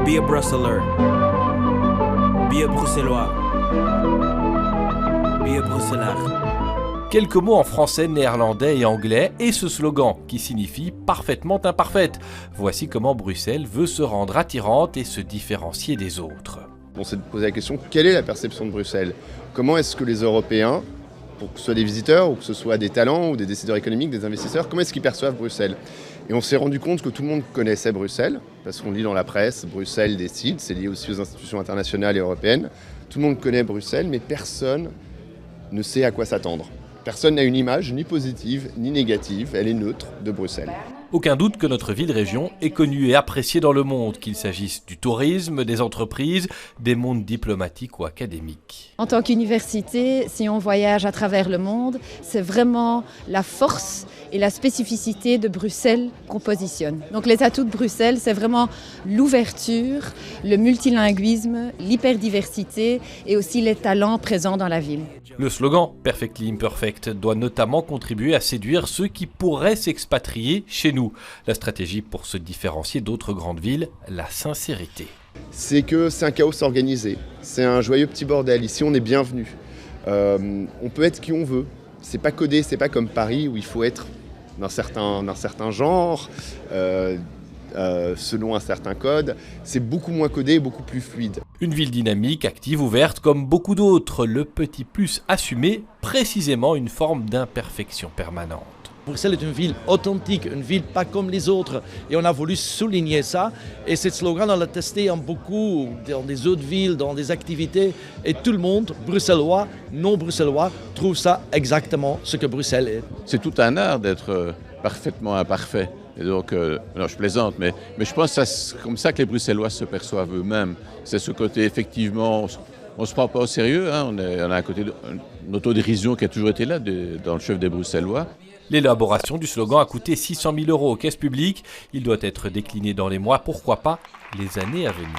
Be a Brusseler. Be a Bruxellois. Be a Bruxelaar. Quelques mots en français, néerlandais et anglais et ce slogan qui signifie parfaitement imparfaite. Voici comment Bruxelles veut se rendre attirante et se différencier des autres. On s'est posé la question, quelle est la perception de Bruxelles? Comment est-ce que les Européens, pour que ce soit des visiteurs ou que ce soit des talents ou des décideurs économiques, des investisseurs, comment est-ce qu'ils perçoivent Bruxelles? Et on s'est rendu compte que tout le monde connaissait Bruxelles, parce qu'on lit dans la presse, Bruxelles décide, c'est lié aussi aux institutions internationales et européennes. Tout le monde connaît Bruxelles, mais personne ne sait à quoi s'attendre. Personne n'a une image ni positive ni négative, elle est neutre de Bruxelles. Aucun doute que notre ville-région est connue et appréciée dans le monde, qu'il s'agisse du tourisme, des entreprises, des mondes diplomatiques ou académiques. En tant qu'université, si on voyage à travers le monde, c'est vraiment la force et la spécificité de Bruxelles qu'on positionne. Donc les atouts de Bruxelles, c'est vraiment l'ouverture, le multilinguisme, l'hyperdiversité et aussi les talents présents dans la ville. Le slogan « Perfectly Imperfect » doit notamment contribuer à séduire ceux qui pourraient s'expatrier chez nous. La stratégie pour se différencier d'autres grandes villes, la sincérité. C'est que c'est un chaos organisé, c'est un joyeux petit bordel. Ici, on est bienvenu. On peut être qui on veut. C'est pas codé, c'est pas comme Paris où il faut être d'un certain genre, selon un certain code. C'est beaucoup moins codé, beaucoup plus fluide. Une ville dynamique, active, ouverte, comme beaucoup d'autres. Le petit plus assumé, précisément une forme d'imperfection permanente. Bruxelles est une ville authentique, une ville pas comme les autres. Et on a voulu souligner ça. Et ce slogan, on l'a testé en beaucoup, dans des autres villes, dans des activités. Et tout le monde, bruxellois, non bruxellois, trouve ça exactement ce que Bruxelles est. C'est tout un art d'être parfaitement imparfait. Et donc, non, je plaisante, mais je pense que c'est comme ça que les Bruxellois se perçoivent eux-mêmes. C'est ce côté, effectivement, on ne se prend pas au sérieux. Hein, on a un côté une autodérision qui a toujours été là dans le chef des Bruxellois. L'élaboration du slogan a coûté 600 000 € aux caisses publiques. Il doit être décliné dans les mois, pourquoi pas les années à venir.